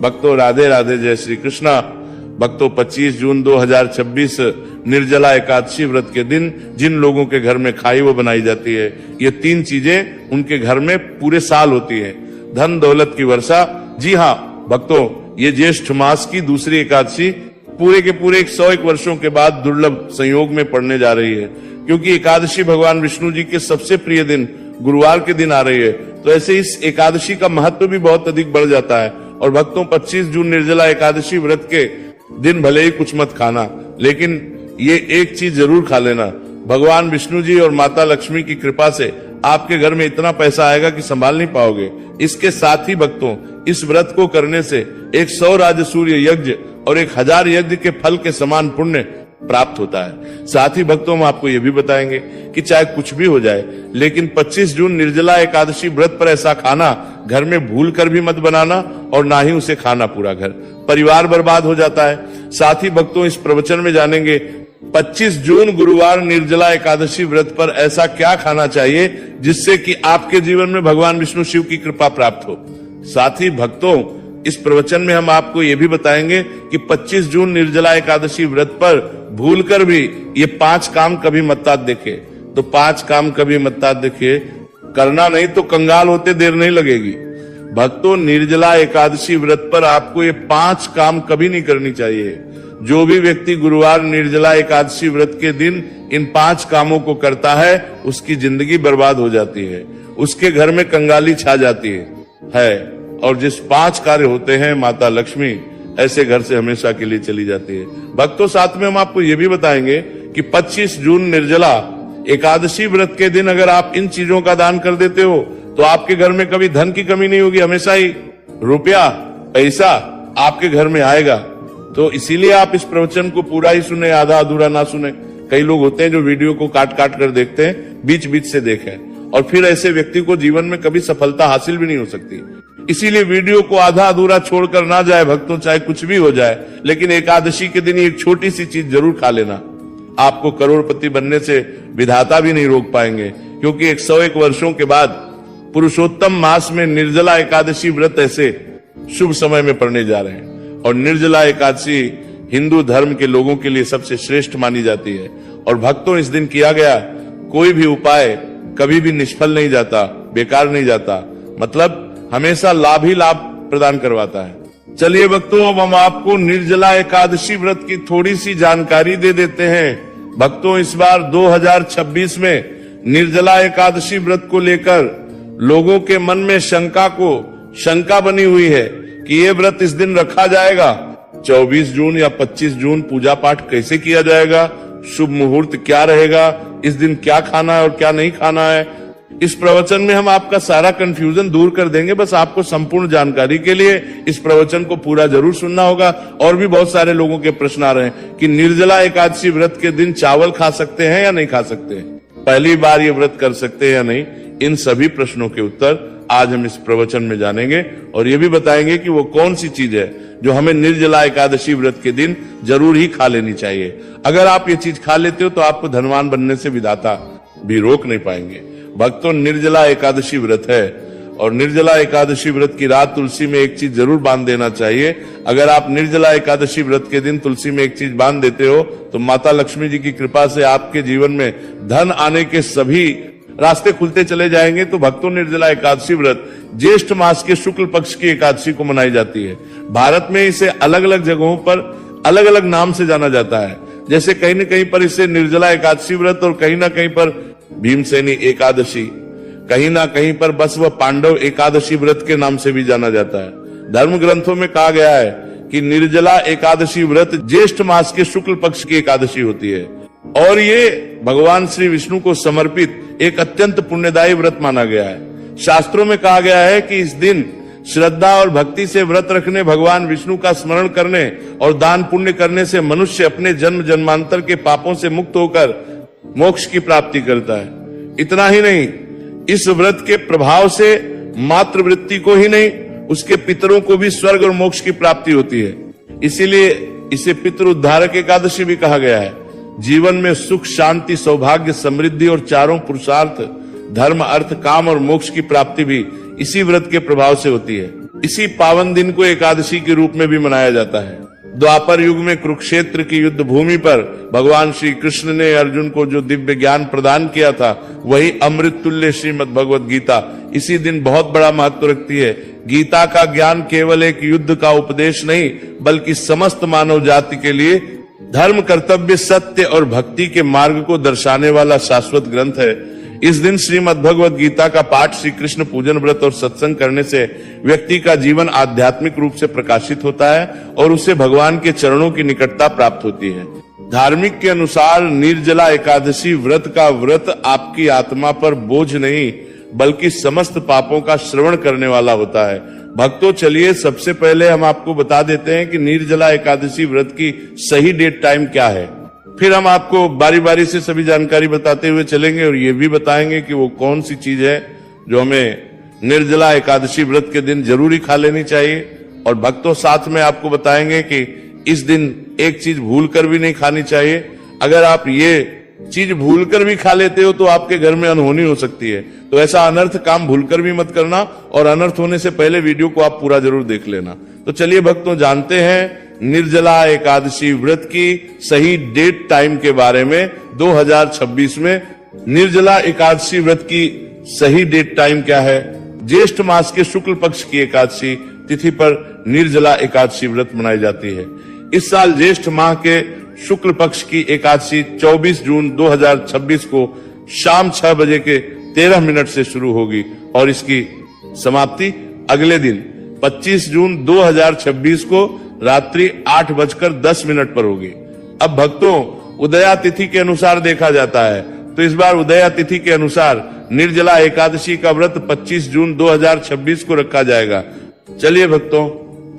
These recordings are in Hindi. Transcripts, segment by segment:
भक्तों राधे राधे, जय श्री कृष्णा। भक्तों 25 जून 2026 निर्जला एकादशी व्रत के दिन जिन लोगों के घर में खाई वो बनाई जाती है, ये 3 चीजें उनके घर में पूरे साल होती है। धन दौलत की वर्षा। जी हाँ भक्तों, ये ज्येष्ठ मास की दूसरी एकादशी पूरे के पूरे 101 वर्षों के बाद दुर्लभ संयोग में पड़ने जा रही है, क्योंकि एकादशी भगवान विष्णु जी के सबसे प्रिय दिन गुरुवार के दिन आ रही है। तो ऐसे इस एकादशी का महत्व भी बहुत अधिक बढ़ जाता है। और भक्तों 25 जून निर्जला एकादशी व्रत के दिन भले ही कुछ मत खाना, लेकिन ये एक चीज जरूर खा लेना। भगवान विष्णु जी और माता लक्ष्मी की कृपा से आपके घर में इतना पैसा आएगा कि संभाल नहीं पाओगे। इसके साथ ही भक्तों, इस व्रत को करने से 100 राजसूर्य यज्ञ और 1000 यज्ञ के फल के समान पुण्य प्राप्त होता है। साथ ही भक्तों हम आपको ये भी बताएंगे कि चाहे कुछ भी हो जाए, लेकिन 25 जून निर्जला एकादशी व्रत पर ऐसा खाना घर में भूल कर भी मत बनाना, और ना ही उसे खाना पूरा घर, परिवार बर्बाद हो जाता है। साथ ही भक्तों इस प्रवचन में जानेंगे 25 जून गुरुवार निर्जला एकादशी व्रत पर ऐसा क्या खाना चाहिए जिससे कि आपके जीवन में भगवान विष्णु शिव की कृपा प्राप्त हो। साथ ही भक्तों इस प्रवचन में हम आपको ये भी बताएंगे कि 25 जून निर्जला एकादशी व्रत पर भूलकर भी ये 5 काम कभी मत देखे। तो 5 काम कभी मत देखे, करना नहीं तो कंगाल होते देर नहीं लगेगी। भक्तों निर्जला एकादशी व्रत पर आपको ये 5 काम कभी नहीं करनी चाहिए। जो भी व्यक्ति गुरुवार निर्जला एकादशी व्रत के दिन इन 5 कामों को करता है उसकी जिंदगी बर्बाद हो जाती है, उसके घर में कंगाली छा जाती है। और जिस 5 कार्य होते हैं माता लक्ष्मी ऐसे घर से हमेशा के लिए चली जाती है। भक्तों साथ में हम आपको ये भी बताएंगे कि 25 जून निर्जला एकादशी व्रत के दिन अगर आप इन चीजों का दान कर देते हो तो आपके घर में कभी धन की कमी नहीं होगी, हमेशा ही रुपया पैसा आपके घर में आएगा। तो इसीलिए आप इस प्रवचन को पूरा ही सुने, आधा अधूरा ना सुने। कई लोग होते हैं जो वीडियो को काट काट कर देखते हैं, बीच बीच से देखें, और फिर ऐसे व्यक्ति को जीवन में कभी सफलता हासिल भी नहीं हो सकती। इसीलिए वीडियो को आधा अधूरा छोड़कर ना जाए भक्तों, चाहे कुछ भी हो जाए, लेकिन एकादशी के दिन एक छोटी सी चीज जरूर खा लेना। आपको करोड़पति बनने से विधाता भी नहीं रोक पाएंगे, क्योंकि 101 वर्षों के बाद पुरुषोत्तम मास में निर्जला एकादशी व्रत ऐसे शुभ समय में पड़ने जा रहे हैं। और निर्जला एकादशी हिंदू धर्म के लोगों के लिए सबसे श्रेष्ठ मानी जाती है। और भक्तों इस दिन किया गया कोई भी उपाय कभी भी निष्फल नहीं जाता, बेकार नहीं जाता, मतलब हमेशा लाभ ही लाभ प्रदान करवाता है। चलिए भक्तों अब हम आपको निर्जला एकादशी व्रत की थोड़ी सी जानकारी दे देते हैं। भक्तों इस बार 2026 में निर्जला एकादशी व्रत को लेकर लोगों के मन में शंका बनी हुई है कि ये व्रत इस दिन रखा जाएगा, 24 जून या 25 जून पूजा पाठ कैसे किया जाएगा, शुभ मुहूर्त क्या रहेगा, इस दिन क्या खाना है और क्या नहीं खाना है। इस प्रवचन में हम आपका सारा कंफ्यूजन दूर कर देंगे। बस आपको संपूर्ण जानकारी के लिए इस प्रवचन को पूरा जरूर सुनना होगा। और भी बहुत सारे लोगों के प्रश्न आ रहे हैं कि निर्जला एकादशी व्रत के दिन चावल खा सकते हैं या नहीं खा सकते हैं, पहली बार ये व्रत कर सकते हैं या नहीं। इन सभी प्रश्नों के उत्तर आज हम इस प्रवचन में जानेंगे, और ये भी बताएंगे कि वो कौन सी चीज है जो हमें निर्जला एकादशी व्रत के दिन जरूर ही खा लेनी चाहिए। अगर आप ये चीज खा लेते हो तो आपको धनवान बनने से विधाता भी रोक नहीं पाएंगे। भक्तों निर्जला एकादशी व्रत है, और निर्जला एकादशी व्रत की रात तुलसी में एक चीज जरूर बांध देना चाहिए। अगर आप निर्जला एकादशी व्रत के दिन तुलसी में एक चीज बांध देते हो तो माता लक्ष्मी जी की कृपा से आपके जीवन में धन आने के सभी रास्ते खुलते चले जाएंगे। तो भक्तों निर्जला एकादशी व्रत ज्येष्ठ मास के शुक्ल पक्ष की एकादशी को मनाई जाती है। भारत में इसे अलग अलग जगहों पर अलग अलग नाम से जाना जाता है। जैसे कहीं न कहीं पर इसे निर्जला एकादशी व्रत, और कहीं ना कहीं पर भीमसेनी एकादशी, कहीं ना कहीं पर बस व पांडव एकादशी व्रत के नाम से भी जाना जाता है। धर्म ग्रंथों में कहा गया है कि निर्जला एकादशी व्रत ज्येष्ठ मास के शुक्ल पक्ष की एकादशी होती है, और ये भगवान श्री विष्णु को समर्पित एक अत्यंत पुण्यदायी व्रत माना गया है। शास्त्रों में कहा गया है कि इस दिन श्रद्धा और भक्ति से व्रत रखने, भगवान विष्णु का स्मरण करने और दान पुण्य करने से मनुष्य अपने जन्म जन्मांतर के पापों से मुक्त होकर मोक्ष की प्राप्ति करता है। इतना ही नहीं, इस व्रत के प्रभाव से मातृवृत्ति को ही नहीं, उसके पितरों को भी स्वर्ग और मोक्ष की प्राप्ति होती है। इसीलिए इसे पितृ उद्धारक एकादशी भी कहा गया है। जीवन में सुख, शांति, सौभाग्य, समृद्धि और चारों पुरुषार्थ, धर्म, अर्थ, काम और मोक्ष की प्राप्ति भी इसी व्रत के प्रभाव से होती है। इसी पावन दिन को एकादशी के रूप में भी मनाया जाता है। द्वापर युग में कुरुक्षेत्र की युद्ध भूमि पर भगवान श्री कृष्ण ने अर्जुन को जो दिव्य ज्ञान प्रदान किया था, वही अमृत तुल्य श्रीमद् भगवद गीता इसी दिन बहुत बड़ा महत्व रखती है। गीता का ज्ञान केवल एक युद्ध का उपदेश नहीं, बल्कि समस्त मानव जाति के लिए धर्म, कर्तव्य, सत्य और भक्ति के मार्ग को दर्शाने वाला शाश्वत ग्रंथ है। इस दिन श्रीमद् भगवद गीता का पाठ, श्री कृष्ण पूजन, व्रत और सत्संग करने से व्यक्ति का जीवन आध्यात्मिक रूप से प्रकाशित होता है और उसे भगवान के चरणों की निकटता प्राप्त होती है। धार्मिक के अनुसार निर्जला एकादशी व्रत का व्रत आपकी आत्मा पर बोझ नहीं, बल्कि समस्त पापों का श्रवण करने वाला होता है। भक्तों, चलिए सबसे पहले हम आपको बता देते हैं कि निर्जला एकादशी व्रत की सही डेट टाइम क्या है। फिर हम आपको बारी बारी से सभी जानकारी बताते हुए चलेंगे और ये भी बताएंगे कि वो कौन सी चीज है जो हमें निर्जला एकादशी व्रत के दिन जरूरी खा लेनी चाहिए। और भक्तों, साथ में आपको बताएंगे कि इस दिन एक चीज भूलकर भी नहीं खानी चाहिए। अगर आप ये चीज भूलकर भी खा लेते हो तो आपके घर में अनहोनी हो सकती है। तो ऐसा अनर्थ काम भूलकर भी मत करना और अनर्थ होने से पहले वीडियो को आप पूरा जरूर देख लेना। तो चलिए भक्तों, जानते हैं निर्जला एकादशी व्रत की सही डेट टाइम के बारे में। 2026 में निर्जला एकादशी व्रत की सही डेट टाइम क्या है? ज्येष्ठ मास के शुक्ल पक्ष की एकादशी तिथि पर निर्जला एकादशी व्रत मनाई जाती है। इस साल ज्येष्ठ माह के शुक्ल पक्ष की एकादशी 24 जून 2026 को शाम 6 बजे के 13 मिनट से शुरू होगी और इसकी समाप्ति अगले दिन 25 जून 2026 को रात्रि 8:10 पर होगी। अब भक्तों, उदया तिथि के अनुसार देखा जाता है तो इस बार उदया तिथि के अनुसार निर्जला एकादशी का व्रत 25 जून 2026 को रखा जाएगा। चलिए भक्तों,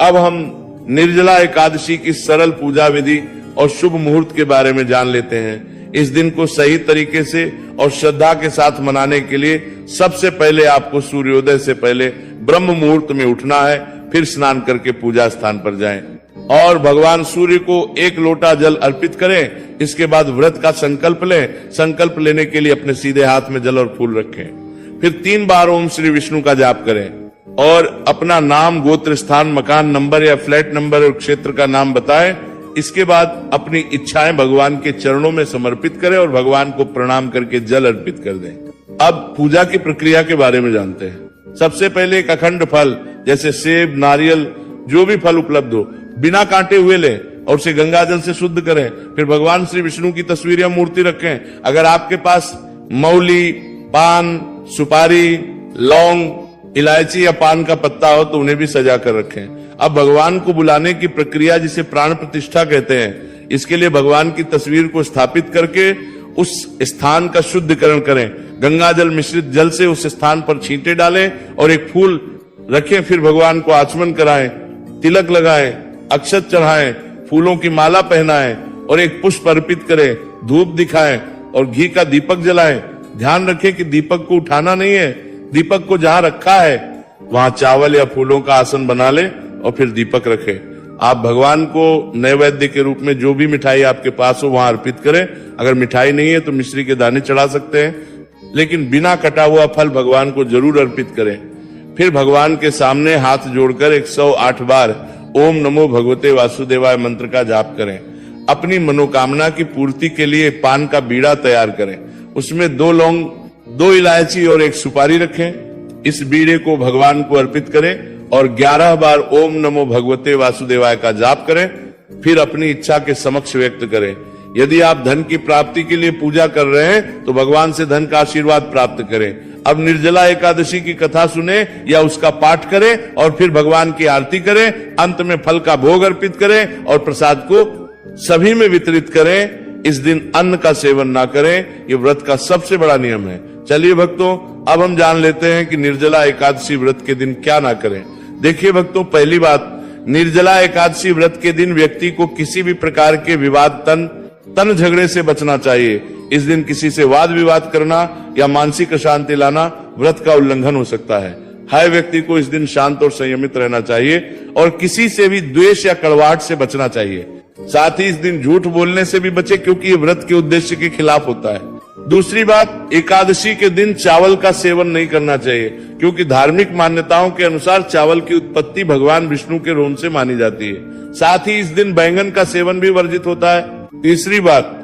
अब हम निर्जला एकादशी की सरल पूजा विधि और शुभ मुहूर्त के बारे में जान लेते हैं। इस दिन को सही तरीके से और श्रद्धा के साथ मनाने के लिए सबसे पहले आपको सूर्योदय से पहले ब्रह्म मुहूर्त में उठना है। फिर स्नान करके पूजा स्थान पर जाएं और भगवान सूर्य को 1 लोटा जल अर्पित करें। इसके बाद व्रत का संकल्प लें। संकल्प लेने के लिए अपने सीधे हाथ में जल और फूल रखें। फिर 3 बार ओम श्री विष्णु का जाप करें और अपना नाम, गोत्र, स्थान, मकान नंबर या फ्लैट नंबर और क्षेत्र का नाम बताएं। इसके बाद अपनी इच्छाएं भगवान के चरणों में समर्पित करें और भगवान को प्रणाम करके जल अर्पित कर दें। अब पूजा की प्रक्रिया के बारे में जानते हैं। सबसे पहले एक अखंड फल जैसे सेब, नारियल, जो भी फल उपलब्ध हो, बिना काटे हुए लें और उसे गंगा जल से शुद्ध करें। फिर भगवान श्री विष्णु की तस्वीर या मूर्ति रखें। अगर आपके पास मौली, पान, सुपारी, लौंग, इलायची या पान का पत्ता हो तो उन्हें भी सजा कर रखें। अब भगवान को बुलाने की प्रक्रिया, जिसे प्राण प्रतिष्ठा कहते हैं, इसके लिए भगवान की तस्वीर को स्थापित करके उस स्थान का शुद्धिकरण करें। गंगा जल मिश्रित जल से उस स्थान पर छींटे डालें और एक फूल रखें। फिर भगवान को आचमन कराएं, तिलक लगाएं, अक्षत चढ़ाएं, फूलों की माला पहनाएं और एक पुष्प अर्पित करें, धूप दिखाएं और घी का दीपक जलाएं। ध्यान रखें कि दीपक को उठाना नहीं है। दीपक को जहां रखा है वहां चावल या फूलों का आसन बना ले और फिर दीपक रखें। आप भगवान को नैवेद्य के रूप में जो भी मिठाई आपके पास हो वहां अर्पित करें। अगर मिठाई नहीं है तो मिश्री के दाने चढ़ा सकते हैं, लेकिन बिना कटा हुआ फल भगवान को जरूर अर्पित करें। फिर भगवान के सामने हाथ जोड़कर 108 बार ओम नमो भगवते वासुदेवाय मंत्र का जाप करें। अपनी मनोकामना की पूर्ति के लिए पान का बीड़ा तैयार करें। उसमें 2 लौंग, 2 इलायची और 1 सुपारी रखें। इस बीड़े को भगवान को अर्पित करें और 11 बार ओम नमो भगवते वासुदेवाय का जाप करें। फिर अपनी इच्छा के समक्ष व्यक्त करें। यदि आप धन की प्राप्ति के लिए पूजा कर रहे हैं तो भगवान से धन का आशीर्वाद प्राप्त करें। अब निर्जला एकादशी की कथा सुने या उसका पाठ करें और फिर भगवान की आरती करें। अंत में फल का भोग अर्पित करें और प्रसाद को सभी में वितरित करें। इस दिन अन्न का सेवन ना करें। ये व्रत का सबसे बड़ा नियम है। चलिए भक्तों, अब हम जान लेते हैं कि निर्जला एकादशी व्रत के दिन क्या ना करें। देखिए भक्तों, पहली बात, निर्जला एकादशी व्रत के दिन व्यक्ति को किसी भी प्रकार के विवाद, तन झगड़े से बचना चाहिए। इस दिन किसी से वाद विवाद करना या मानसिक अशांति लाना व्रत का उल्लंघन हो सकता है। हर व्यक्ति को इस दिन शांत और संयमित रहना चाहिए और किसी से भी द्वेष या कड़वाहट से बचना चाहिए। साथ ही इस दिन झूठ बोलने से भी बचे, क्योंकि ये व्रत के उद्देश्य के खिलाफ होता है। दूसरी बात, एकादशी के दिन चावल का सेवन नहीं करना चाहिए, क्योंकि धार्मिक मान्यताओं के अनुसार चावल की उत्पत्ति भगवान विष्णु के रोम से मानी जाती है। साथ ही इस दिन बैंगन का सेवन भी वर्जित होता है। तीसरी बात,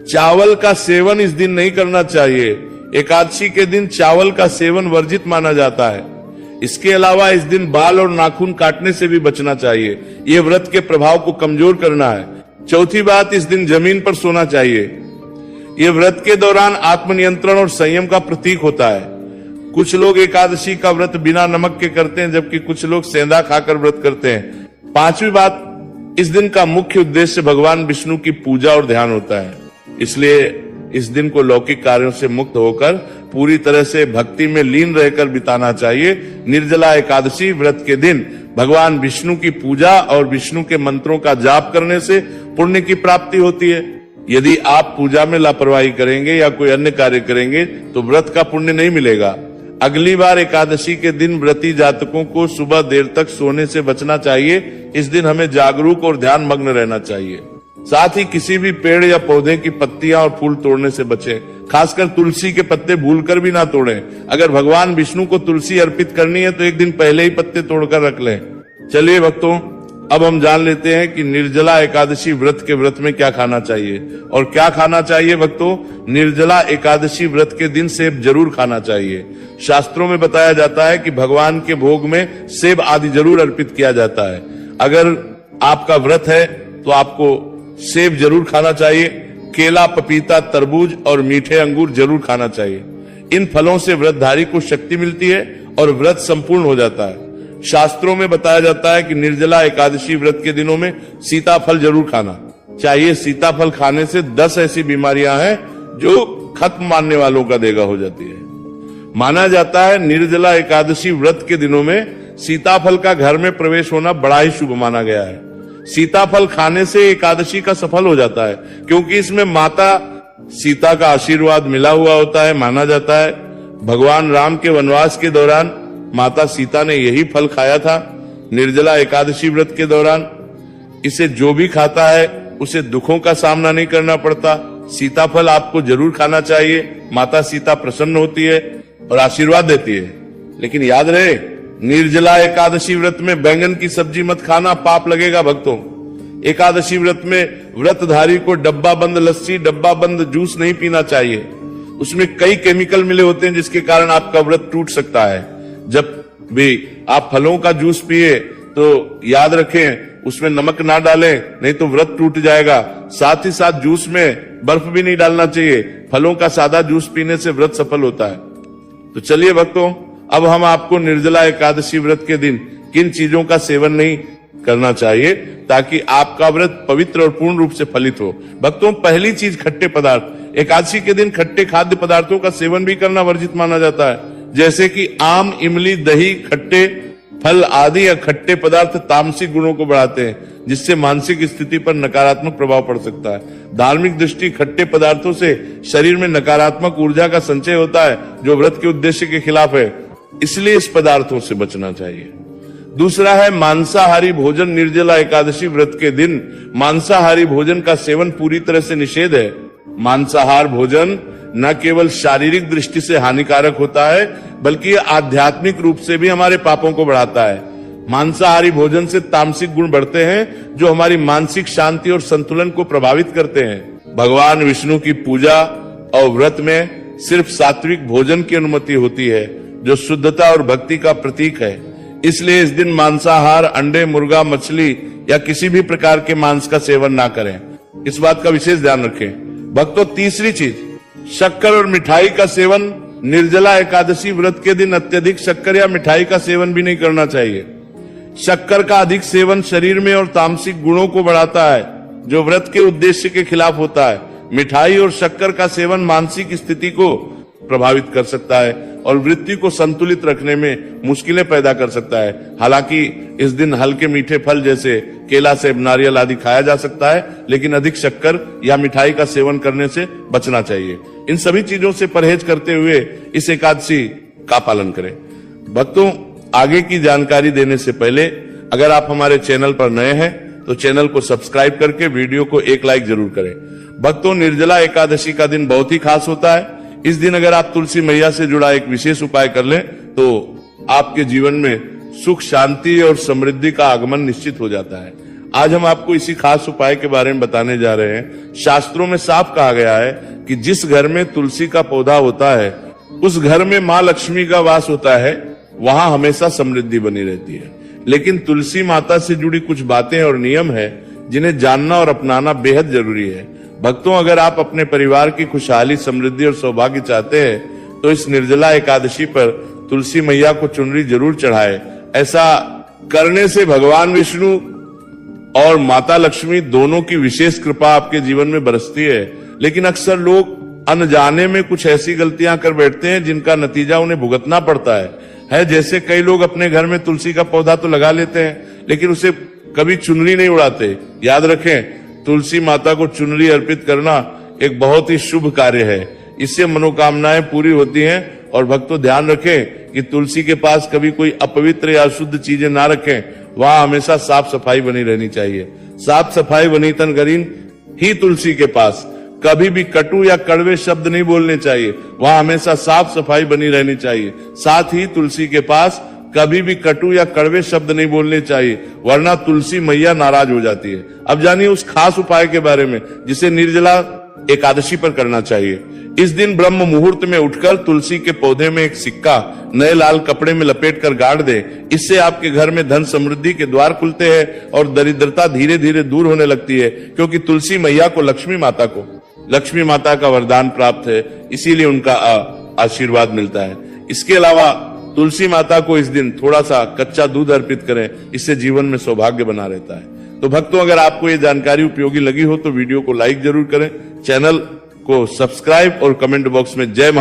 चावल का सेवन इस दिन नहीं करना चाहिए। एकादशी के दिन चावल का सेवन वर्जित माना जाता है। इसके अलावा इस दिन बाल और नाखून काटने से भी बचना चाहिए। ये व्रत के प्रभाव को कमजोर करना है। चौथी बात, इस दिन जमीन पर सोना चाहिए। ये व्रत के दौरान आत्मनियंत्रण और संयम का प्रतीक होता है। कुछ लोग एकादशी का व्रत बिना नमक के करते हैं, जबकि कुछ लोग सेंधा खाकर व्रत करते हैं। पांचवी बात, इस दिन का मुख्य उद्देश्य भगवान विष्णु की पूजा और ध्यान होता है, इसलिए इस दिन को लौकिक कार्यों से मुक्त होकर पूरी तरह से भक्ति में लीन रहकर बिताना चाहिए। निर्जला एकादशी व्रत के दिन भगवान विष्णु की पूजा और विष्णु के मंत्रों का जाप करने से पुण्य की प्राप्ति होती है। यदि आप पूजा में लापरवाही करेंगे या कोई अन्य कार्य करेंगे तो व्रत का पुण्य नहीं मिलेगा। अगली बार एकादशी के दिन व्रती जातकों को सुबह देर तक सोने से बचना चाहिए। इस दिन हमें जागरूक और ध्यान मग्न रहना चाहिए। साथ ही किसी भी पेड़ या पौधे की पत्तियां और फूल तोड़ने से बचें। खासकर तुलसी के पत्ते भूलकर भी ना तोड़ें। अगर भगवान विष्णु को तुलसी अर्पित करनी है तो एक दिन पहले ही पत्ते तोड़कर रख लें। चलिए भक्तों, अब हम जान लेते हैं कि निर्जला एकादशी व्रत के व्रत में क्या खाना चाहिए और क्या खाना चाहिए। भक्तों, निर्जला एकादशी व्रत के दिन सेब जरूर खाना चाहिए। शास्त्रों में बताया जाता है कि भगवान के भोग में सेब आदि जरूर अर्पित किया जाता है। अगर आपका व्रत है तो आपको सेब जरूर खाना चाहिए। केला, पपीता, तरबूज और मीठे अंगूर जरूर खाना चाहिए। इन फलों से व्रतधारी को शक्ति मिलती है और व्रत संपूर्ण हो जाता है। शास्त्रों में बताया जाता है कि निर्जला एकादशी व्रत के दिनों में सीताफल जरूर खाना चाहिए। सीताफल खाने से 10 ऐसी बीमारियां हैं जो खत्म मानने वालों का देगा हो जाती है। माना जाता है निर्जला एकादशी व्रत के दिनों में सीताफल का घर में प्रवेश होना बड़ा ही शुभ माना गया है। सीताफल खाने से एकादशी का सफल हो जाता है, क्योंकि इसमें माता सीता का आशीर्वाद मिला हुआ होता है। माना जाता है भगवान राम के वनवास के दौरान माता सीता ने यही फल खाया था। निर्जला एकादशी व्रत के दौरान इसे जो भी खाता है उसे दुखों का सामना नहीं करना पड़ता। सीताफल आपको जरूर खाना चाहिए। माता सीता प्रसन्न होती है और आशीर्वाद देती है। लेकिन याद रहे, निर्जला एकादशी व्रत में बैंगन की सब्जी मत खाना, पाप लगेगा भक्तों। एकादशी व्रत में व्रतधारी को डब्बा बंद लस्सी, डब्बा बंद जूस नहीं पीना चाहिए। उसमें कई केमिकल मिले होते हैं जिसके कारण आपका व्रत टूट सकता है। जब भी आप फलों का जूस पिए तो याद रखें उसमें नमक ना डालें, नहीं तो व्रत टूट जाएगा। साथ ही साथ जूस में बर्फ भी नहीं डालना चाहिए। फलों का सादा जूस पीने से व्रत सफल होता है। तो चलिए भक्तों, अब हम आपको निर्जला एकादशी व्रत के दिन किन चीजों का सेवन नहीं करना चाहिए ताकि आपका व्रत पवित्र और पूर्ण रूप से फलित हो। भक्तों, पहली चीज खट्टे पदार्थ। एकादशी के दिन खट्टे खाद्य पदार्थों का सेवन भी करना वर्जित माना जाता है, जैसे कि आम, इमली, दही, खट्टे फल आदि या खट्टे पदार्थ तामसिक गुणों को बढ़ाते हैं, जिससे मानसिक स्थिति पर नकारात्मक प्रभाव पड़ सकता है। धार्मिक दृष्टि खट्टे पदार्थों से शरीर में नकारात्मक ऊर्जा का संचय होता है, जो व्रत के उद्देश्य के खिलाफ है, इसलिए इस पदार्थों से बचना चाहिए। दूसरा है मांसाहारी भोजन। निर्जला एकादशी व्रत के दिन मांसाहारी भोजन का सेवन पूरी तरह से निषेध है। मांसाहार भोजन न केवल शारीरिक दृष्टि से हानिकारक होता है, बल्कि आध्यात्मिक रूप से भी हमारे पापों को बढ़ाता है। मांसाहारी भोजन से तामसिक गुण बढ़ते हैं, जो हमारी मानसिक शांति और संतुलन को प्रभावित करते हैं। भगवान विष्णु की पूजा और व्रत में सिर्फ सात्विक भोजन की अनुमति होती है, जो शुद्धता और भक्ति का प्रतीक है। इसलिए इस दिन मांसाहार, अंडे, मुर्गा, मछली या किसी भी प्रकार के मांस का सेवन ना करें। इस बात का विशेष ध्यान रखें। भक्तों, तीसरी चीज, शक्कर और मिठाई का सेवन। निर्जला एकादशी व्रत के दिन अत्यधिक शक्कर या मिठाई का सेवन भी नहीं करना चाहिए। शक्कर का अधिक सेवन शरीर में और तामसिक गुणों को बढ़ाता है, जो व्रत के उद्देश्य के खिलाफ होता है। मिठाई और शक्कर का सेवन मानसिक स्थिति को प्रभावित कर सकता है और वृत्ति को संतुलित रखने में मुश्किलें पैदा कर सकता है। हालांकि इस दिन हल्के मीठे फल जैसे केला, सेब, नारियल आदि खाया जा सकता है, लेकिन अधिक शक्कर या मिठाई का सेवन करने से बचना चाहिए। इन सभी चीजों से परहेज करते हुए इस एकादशी का पालन करें। भक्तों, आगे की जानकारी देने से पहले अगर आप हमारे चैनल पर नए हैं तो चैनल को सब्सक्राइब करके वीडियो को एक लाइक जरूर करें। भक्तों, निर्जला एकादशी का दिन बहुत ही खास होता है। इस दिन अगर आप तुलसी मैया से जुड़ा एक विशेष उपाय कर लें तो आपके जीवन में सुख, शांति और समृद्धि का आगमन निश्चित हो जाता है। आज हम आपको इसी खास उपाय के बारे में बताने जा रहे हैं। शास्त्रों में साफ कहा गया है कि जिस घर में तुलसी का पौधा होता है उस घर में मां लक्ष्मी का वास होता है, वहां हमेशा समृद्धि बनी रहती है। लेकिन तुलसी माता से जुड़ी कुछ बातें और नियम है जिन्हें जानना और अपनाना बेहद जरूरी है। भक्तों, अगर आप अपने परिवार की खुशहाली, समृद्धि और सौभाग्य चाहते हैं तो इस निर्जला एकादशी पर तुलसी मैया को चुनरी जरूर चढ़ाएं। ऐसा करने से भगवान विष्णु और माता लक्ष्मी दोनों की विशेष कृपा आपके जीवन में बरसती है। लेकिन अक्सर लोग अनजाने में कुछ ऐसी गलतियां कर बैठते हैं जिनका नतीजा उन्हें भुगतना पड़ता है। जैसे कई लोग अपने घर में तुलसी का पौधा तो लगा लेते हैं लेकिन उसे कभी चुनरी नहीं उड़ाते। याद रखें, तुलसी माता को चुनरी अर्पित करना एक बहुत ही शुभ कार्य है। इससे मनोकामनाएं पूरी होती हैं। और भक्तों, ध्यान रखें कि तुलसी के पास कभी कोई अपवित्र या अशुद्ध चीजें ना रखें। वहां हमेशा साफ सफाई बनी रहनी चाहिए। साफ सफाई बनी तन करीन ही तुलसी के पास कभी भी कटु या कड़वे शब्द नहीं बोलने चाहिए। वहां हमेशा साफ सफाई बनी रहनी चाहिए। साथ ही तुलसी के पास कभी भी कटु या कड़वे शब्द नहीं बोलने चाहिए, वरना तुलसी मैया नाराज हो जाती है। अब जानिए उस खास उपाय के बारे में जिसे निर्जला एकादशी पर करना चाहिए। इस दिन ब्रह्म मुहूर्त में उठकर तुलसी के पौधे में एक सिक्का नए लाल कपड़े में लपेट कर गाड़ दे। इससे आपके घर में धन समृद्धि के द्वार खुलते हैं और दरिद्रता धीरे धीरे दूर होने लगती है, क्योंकि तुलसी मैया को लक्ष्मी माता का वरदान प्राप्त है, इसीलिए उनका आशीर्वाद मिलता है। इसके अलावा तुलसी माता को इस दिन थोड़ा सा कच्चा दूध अर्पित करें, इससे जीवन में सौभाग्य बना रहता है। तो भक्तों, अगर आपको ये जानकारी उपयोगी लगी हो तो वीडियो को लाइक जरूर करें, चैनल को सब्सक्राइब और कमेंट बॉक्स में जय